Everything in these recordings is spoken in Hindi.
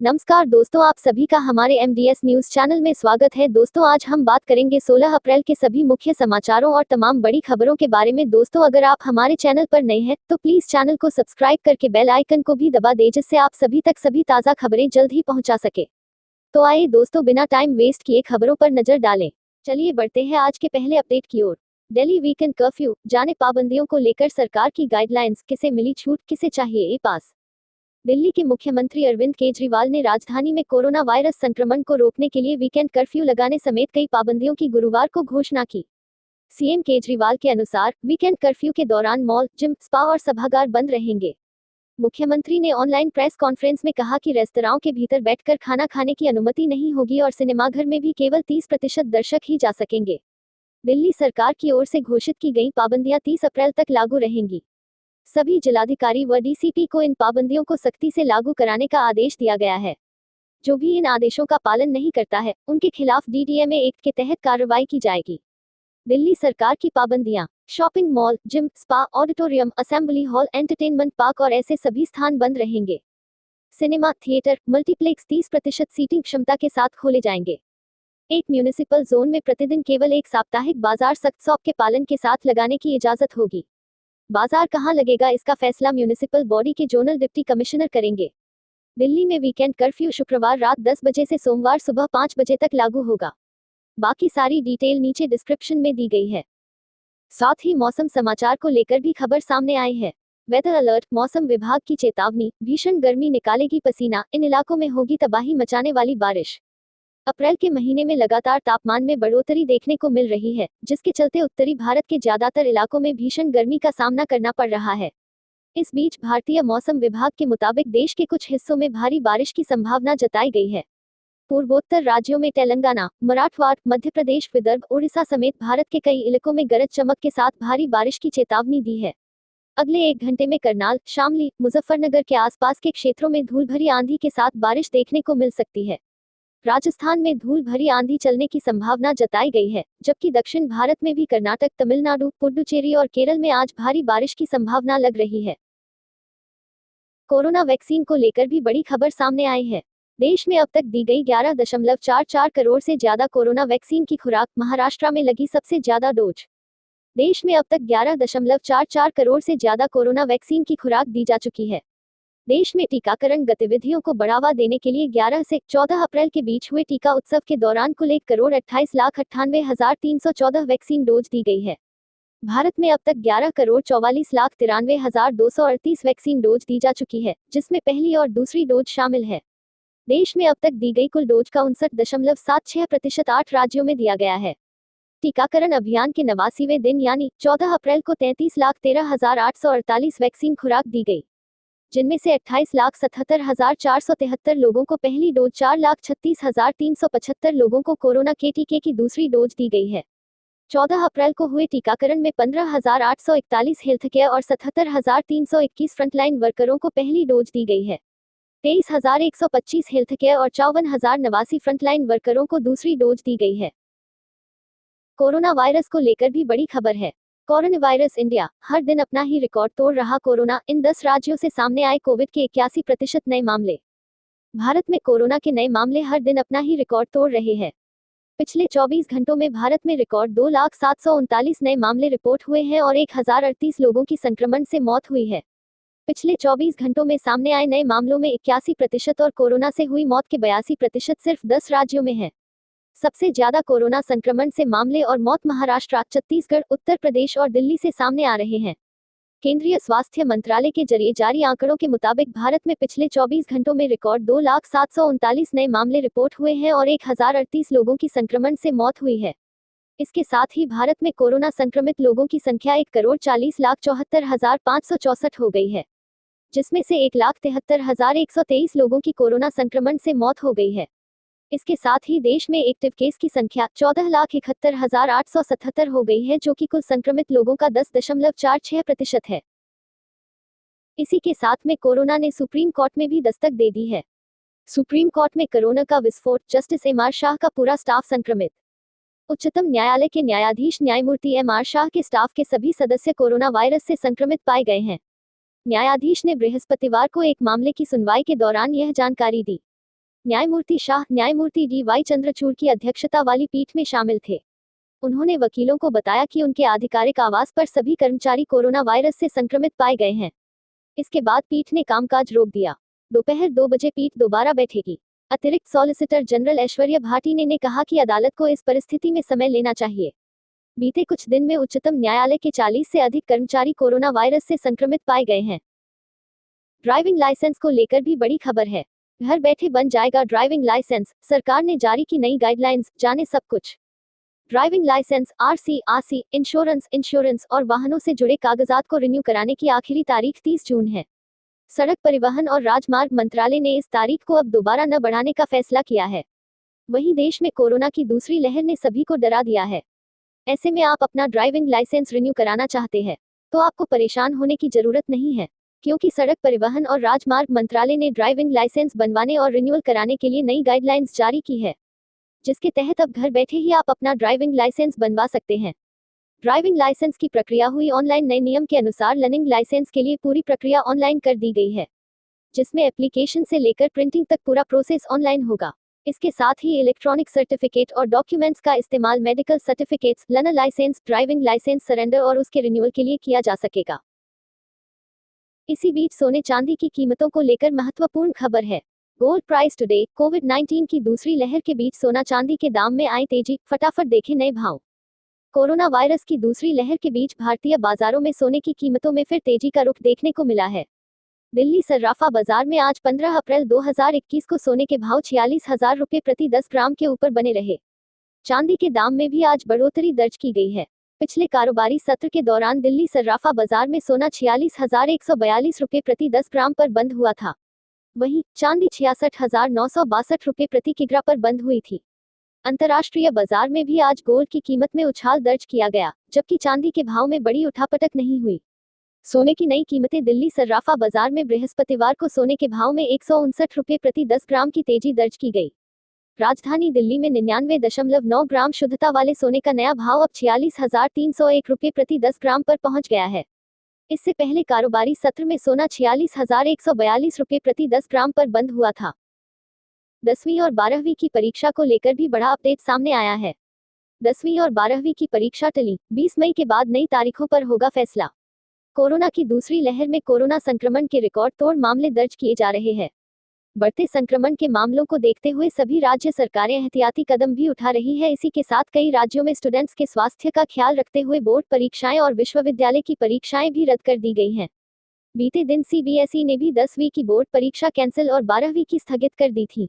नमस्कार दोस्तों, आप सभी का हमारे MDS न्यूज चैनल में स्वागत है। दोस्तों, आज हम बात करेंगे 16 अप्रैल के सभी मुख्य समाचारों और तमाम बड़ी खबरों के बारे में। दोस्तों, अगर आप हमारे चैनल पर नए हैं तो प्लीज चैनल को सब्सक्राइब करके बेल आइकन को भी दबा दें, जिससे आप सभी तक सभी ताज़ा खबरें जल्द ही पहुंचा सके। तो आइए दोस्तों, बिना टाइम वेस्ट किए खबरों पर नजर डालें। चलिए बढ़ते हैं आज के पहले अपडेट की ओर। दिल्ली वीकेंड कर्फ्यू, जाने पाबंदियों को लेकर सरकार की गाइडलाइंस, किसे मिली छूट, किसे चाहिए ई पास। दिल्ली के मुख्यमंत्री अरविंद केजरीवाल ने राजधानी में कोरोना वायरस संक्रमण को रोकने के लिए वीकेंड कर्फ्यू लगाने समेत कई पाबंदियों की गुरुवार को घोषणा की। सीएम केजरीवाल के अनुसार वीकेंड कर्फ्यू के दौरान मॉल, जिम, स्पा और सभागार बंद रहेंगे। मुख्यमंत्री ने ऑनलाइन प्रेस कॉन्फ्रेंस में कहा कि रेस्तराओं के भीतर बैठकर खाना खाने की अनुमति नहीं होगी और सिनेमाघर में भी केवल 30% दर्शक ही जा सकेंगे। दिल्ली सरकार की ओर से घोषित की गई पाबंदियां 30 अप्रैल तक लागू रहेंगी। सभी जिलाधिकारी व डीसीपी को इन पाबंदियों को सख्ती से लागू कराने का आदेश दिया गया है। जो भी इन आदेशों का पालन नहीं करता है, उनके खिलाफ डीडीएमए एक्ट के तहत कार्रवाई की जाएगी। दिल्ली सरकार की पाबंदियां: shopping mall, gym, spa, auditorium, assembly hall, entertainment park और ऐसे सभी स्थान बंद रहेंगे। सिनेमा, थिएटर, मल्टीप्लेक्स 30% सीटिंग क्षमता के साथ खोले जाएंगे। एक म्यूनिसिपल जोन में प्रतिदिन केवल एक साप्ताहिक बाजार सख्त शॉप के पालन के साथ लगाने की इजाजत होगी। बाजार कहां लगेगा, इसका फैसला म्यूनिसिपल बॉडी के जोनल डिप्टी कमिश्नर करेंगे। दिल्ली में वीकेंड कर्फ्यू शुक्रवार रात 10 बजे से सोमवार सुबह 5 बजे तक लागू होगा। बाकी सारी डिटेल नीचे डिस्क्रिप्शन में दी गई है। साथ ही मौसम समाचार को लेकर भी खबर सामने आई है। वेदर अलर्ट, मौसम विभाग की चेतावनी, भीषण गर्मी निकालेगी पसीना, इन इलाकों में होगी तबाही मचाने वाली बारिश। अप्रैल के महीने में लगातार तापमान में बढ़ोतरी देखने को मिल रही है, जिसके चलते उत्तरी भारत के ज्यादातर इलाकों में भीषण गर्मी का सामना करना पड़ रहा है। इस बीच भारतीय मौसम विभाग के मुताबिक देश के कुछ हिस्सों में भारी बारिश की संभावना जताई गई है। पूर्वोत्तर राज्यों में तेलंगाना, मराठवाड़ा, मध्य प्रदेश, विदर्भ, उड़ीसा समेत भारत के कई इलाकों में गरज चमक के साथ भारी बारिश की चेतावनी दी है। अगले 1 घंटे में करनाल, शामली, मुजफ्फरनगर के आसपास के क्षेत्रों में धूल भरी आंधी के साथ बारिश देखने को मिल सकती है। राजस्थान में धूल भरी आंधी चलने की संभावना जताई गई है, जबकि दक्षिण भारत में भी कर्नाटक, तमिलनाडु, पुडुचेरी और केरल में आज भारी बारिश की संभावना लग रही है। कोरोना वैक्सीन को लेकर भी बड़ी खबर सामने आई है। देश में अब तक दी गई 11.44 करोड़ से ज्यादा कोरोना वैक्सीन की खुराक, महाराष्ट्र में लगी सबसे ज्यादा डोज। देश में अब तक 11.44 करोड़ से ज्यादा कोरोना वैक्सीन की खुराक दी जा चुकी है। देश में टीकाकरण गतिविधियों को बढ़ावा देने के लिए 11 से 14 अप्रैल के बीच हुए टीका उत्सव के दौरान कुल 1,28,98,314 वैक्सीन डोज दी गई है। भारत में अब तक 11,44,93,238 वैक्सीन डोज दी जा चुकी है, जिसमें पहली और दूसरी डोज शामिल है। देश में अब तक दी गई कुल डोज का 59.76% 8 राज्यों में दिया गया है। टीकाकरण अभियान के 89वें दिन यानी 14 अप्रैल को 33,13,848 वैक्सीन खुराक दी गई, जिनमें से 28,77,473 लोगों को पहली डोज, 4,36,375 लोगों को कोरोना के टीके की दूसरी डोज दी गई है। 14 अप्रैल को हुए टीकाकरण में 15,841 हेल्थ केयर और 77,321 फ्रंटलाइन वर्करों को पहली डोज दी गई है। 23,125 हेल्थ केयर और 54,089 फ्रंटलाइन वर्करों को दूसरी डोज दी गई है। कोरोना वायरस को लेकर भी बड़ी खबर है। कोरोना वायरस इंडिया, हर दिन अपना ही रिकॉर्ड तोड़ रहा कोरोना, इन 10 राज्यों से सामने आए कोविड के 81% नए मामले। भारत में कोरोना के नए मामले हर दिन अपना ही रिकॉर्ड तोड़ रहे हैं। पिछले 24 घंटों में भारत में रिकॉर्ड 2,07,39 नए मामले रिपोर्ट हुए हैं और 1,038 लोगों की संक्रमण से मौत हुई है। पिछले 24 घंटों में सामने आए नए मामलों में 81% और कोरोना से हुई मौत के 82% सिर्फ 10 राज्यों में है। सबसे ज्यादा कोरोना संक्रमण से मामले और मौत महाराष्ट्र, छत्तीसगढ़, उत्तर प्रदेश और दिल्ली से सामने आ रहे हैं। केंद्रीय स्वास्थ्य मंत्रालय के जरिए जारी आंकड़ों के मुताबिक भारत में पिछले 24 घंटों में रिकॉर्ड 2,07,39 नए मामले रिपोर्ट हुए हैं और 1,038 लोगों की संक्रमण से मौत हुई है। इसके साथ ही भारत में कोरोना संक्रमित लोगों की संख्या 1,40,74,564 हो गई है, जिसमें से 1,73,123 लोगों की कोरोना संक्रमण से मौत हो गई है। इसके साथ ही देश में एक्टिव केस की संख्या 14,71,877 हो गई है, जो कि कुल संक्रमित लोगों का 10.46% है। इसी के साथ में कोरोना ने सुप्रीम कोर्ट में भी दस्तक दे दी है। सुप्रीम कोर्ट में कोरोना का विस्फोट, जस्टिस एम आर शाह का पूरा स्टाफ संक्रमित। उच्चतम न्यायालय के न्यायाधीश न्यायमूर्ति एम आर शाह के स्टाफ के सभी सदस्य कोरोना वायरस से संक्रमित पाए गए हैं। न्यायाधीश ने बृहस्पतिवार को एक मामले की सुनवाई के दौरान यह जानकारी दी। न्यायमूर्ति शाह न्यायमूर्ति DY चंद्रचूड़ की अध्यक्षता वाली पीठ में शामिल थे। उन्होंने वकीलों को बताया कि उनके आधिकारिक आवास पर सभी कर्मचारी कोरोना वायरस से संक्रमित पाए गए हैं। इसके बाद पीठ ने कामकाज रोक दिया। दोपहर 2 बजे पीठ दोबारा बैठेगी। अतिरिक्त सॉलिसिटर जनरल ऐश्वर्या भाटी ने कहा कि अदालत को इस परिस्थिति में समय लेना चाहिए। बीते कुछ दिन में उच्चतम न्यायालय के 40 से अधिक कर्मचारी कोरोना वायरस से संक्रमित पाए गए हैं। ड्राइविंग लाइसेंस को लेकर भी बड़ी खबर है। घर बैठे बन जाएगा ड्राइविंग लाइसेंस, सरकार ने जारी की नई गाइडलाइंस, जाने सब कुछ। ड्राइविंग लाइसेंस, आरसी, इंश्योरेंस और वाहनों से जुड़े कागजात को रिन्यू कराने की आखिरी तारीख 30 जून है। सड़क परिवहन और राजमार्ग मंत्रालय ने इस तारीख को अब दोबारा न बढ़ाने का फैसला किया है। वहीं देश में कोरोना की दूसरी लहर ने सभी को डरा दिया है। ऐसे में आप अपना ड्राइविंग लाइसेंस रिन्यू कराना चाहते हैं तो आपको परेशान होने की जरूरत नहीं है, क्योंकि सड़क परिवहन और राजमार्ग मंत्रालय ने ड्राइविंग लाइसेंस बनवाने और रिन्यूअल कराने के लिए नई गाइडलाइंस जारी की है, जिसके तहत अब घर बैठे ही आप अपना ड्राइविंग लाइसेंस बनवा सकते हैं। ड्राइविंग लाइसेंस की प्रक्रिया हुई ऑनलाइन। नए नियम के अनुसार लर्निंग लाइसेंस के लिए पूरी प्रक्रिया ऑनलाइन कर दी गई है, जिसमें एप्लीकेशन से लेकर प्रिंटिंग तक पूरा प्रोसेस ऑनलाइन होगा। इसके साथ ही इलेक्ट्रॉनिक सर्टिफिकेट और डॉक्यूमेंट्स का इस्तेमाल medical certificates, learner licence, driving licence surrender और उसके रिन्यूअल के लिए किया जा सकेगा। इसी बीच सोने चांदी की कीमतों को लेकर महत्वपूर्ण खबर है। Gold price today. कोविड-19 की दूसरी लहर के बीच सोना चांदी के दाम में आई तेजी, फटाफट देखें नए भाव। कोरोना वायरस की दूसरी लहर के बीच भारतीय बाजारों में सोने की कीमतों में फिर तेजी का रुख देखने को मिला है। दिल्ली सर्राफा बाजार में आज 15 अप्रैल 2021 को सोने के भाव 46,000 रुपये प्रति 10 ग्राम के ऊपर बने रहे। चांदी के दाम में भी आज बढ़ोतरी दर्ज की गई है। पिछले कारोबारी सत्र के दौरान दिल्ली सर्राफा बाजार में सोना 46,142 रुपये प्रति 10 ग्राम पर बंद हुआ था। वहीं चांदी 66,962 रुपये प्रति किग्रा पर बंद हुई थी। अंतर्राष्ट्रीय बाजार में भी आज गोल्ड की कीमत में उछाल दर्ज किया गया, जबकि चांदी के भाव में बड़ी उठापटक नहीं हुई। सोने की नई कीमतें। दिल्ली सर्राफा बाजार में बृहस्पतिवार को सोने के भाव में 159 रुपये प्रति 10 ग्राम की तेजी दर्ज की गई। राजधानी दिल्ली में 99.9 ग्राम शुद्धता वाले सोने का नया भाव अब 46,301 रुपये प्रति 10 ग्राम पर पहुंच गया है। इससे पहले कारोबारी सत्र में सोना 46,142 रुपये प्रति 10 ग्राम पर बंद हुआ था। 10वीं और 12वीं की परीक्षा को लेकर भी बड़ा अपडेट सामने आया है। 10वीं और 12वीं की परीक्षा टली, 20 मई के बाद नई तारीखों पर होगा फैसला। कोरोना की दूसरी लहर में कोरोना संक्रमण के रिकॉर्ड तोड़ मामले दर्ज किए जा रहे हैं। बढ़ते संक्रमण के मामलों को देखते हुए सभी राज्य सरकारें एहतियाती कदम भी उठा रही है। इसी के साथ कई राज्यों में स्टूडेंट्स के स्वास्थ्य का ख्याल रखते हुए बोर्ड परीक्षाएं और विश्वविद्यालय की परीक्षाएं भी रद्द कर दी गई हैं। बीते दिन CBSE ने भी 10वीं की बोर्ड परीक्षा कैंसिल और 12वीं की स्थगित कर दी थी।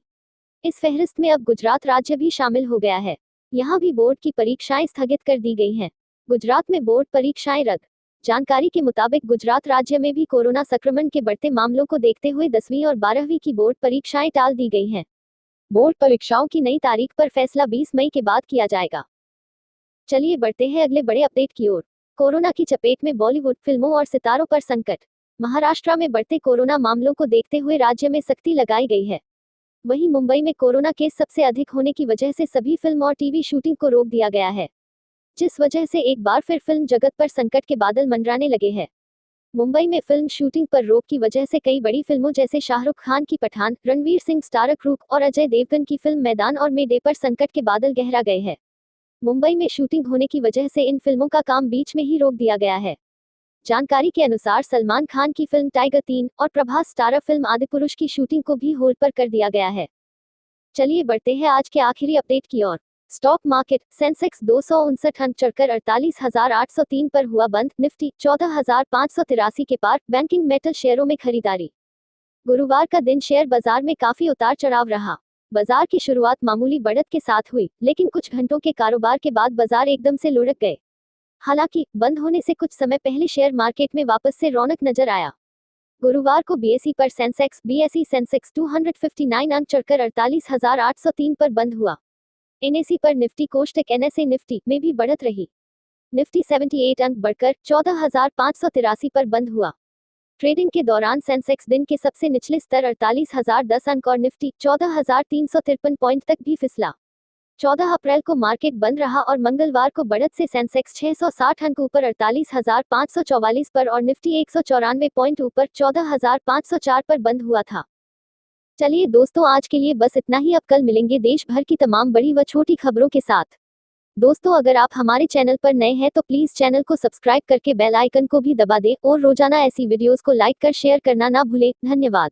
इस फहरिस्त में अब गुजरात राज्य भी शामिल हो गया है। यहाँ भी बोर्ड की परीक्षाएं स्थगित कर दी गई हैं। गुजरात में बोर्ड परीक्षाएं रद्द। जानकारी के मुताबिक गुजरात राज्य में भी कोरोना संक्रमण के बढ़ते मामलों को देखते हुए 10वीं और 12वीं की बोर्ड परीक्षाएं टाल दी गई हैं। बोर्ड परीक्षाओं की नई तारीख पर फैसला 20 मई के बाद किया जाएगा। चलिए बढ़ते हैं अगले बड़े अपडेट की ओर। कोरोना की चपेट में बॉलीवुड फिल्मों और सितारों पर संकट। महाराष्ट्र में बढ़ते कोरोना मामलों को देखते हुए राज्य में सख्ती लगाई गई है। वहीं मुंबई में कोरोना केस सबसे अधिक होने की वजह से सभी फिल्म और टीवी शूटिंग को रोक दिया गया है, जिस वजह से एक बार फिर फिल्म जगत पर संकट के बादल मंडराने लगे हैं। मुंबई में फिल्म शूटिंग पर रोक की वजह से कई बड़ी फिल्मों जैसे शाहरुख खान की पठान, रणवीर सिंह स्टारर क्रूक और अजय देवगन की फिल्म मैदान और मे डे पर संकट के बादल गहरा गए हैं। मुंबई में शूटिंग होने की वजह से इन फिल्मों का काम बीच में ही रोक दिया गया है। जानकारी के अनुसार सलमान खान की फिल्म टाइगर 3 और प्रभास स्टारर फिल्म आदिपुरुष की शूटिंग को भी होल्ड पर कर दिया गया है। चलिए बढ़ते हैं आज के आखिरी अपडेट की ओर। Stock market. सेंसेक्स 259 अंक चढ़कर 48,803 पर हुआ बंद। निफ्टी 14,583 के पार। बैंकिंग मेटल शेयरों में खरीदारी। गुरुवार का दिन शेयर बाजार में काफी उतार चढ़ाव रहा। बाजार की शुरुआत मामूली बढ़त के साथ हुई, लेकिन कुछ घंटों के कारोबार के बाद बाजार एकदम से लुढ़क गए। हालांकि बंद होने से कुछ समय पहले शेयर मार्केट में वापस से रौनक नजर आया। गुरुवार को BSE पर BSE सेंसेक्स 259 अंक चढ़कर 48,803 पर बंद हुआ। NSE पर निफ्टी कोष्टक NSE निफ्टी में भी बढ़त रही। निफ्टी 78 अंक बढ़कर 14,583 पर बंद हुआ। ट्रेडिंग के दौरान सेंसेक्स दिन के सबसे निचले स्तर 48,010 अंक और निफ्टी 14,353 पॉइंट तक भी फिसला। 14 अप्रैल को मार्केट बंद रहा और मंगलवार को बढ़त से सेंसेक्स 660 अंक ऊपर 48,544 पर और निफ्टी 194 पॉइंट ऊपर 14,504 पर बंद हुआ था। चलिए दोस्तों, आज के लिए बस इतना ही। अब कल मिलेंगे देश भर की तमाम बड़ी व छोटी खबरों के साथ। दोस्तों, अगर आप हमारे चैनल पर नए हैं तो प्लीज चैनल को सब्सक्राइब करके बेल आइकन को भी दबा दें और रोजाना ऐसी वीडियोस को लाइक कर शेयर करना ना भूलें। धन्यवाद।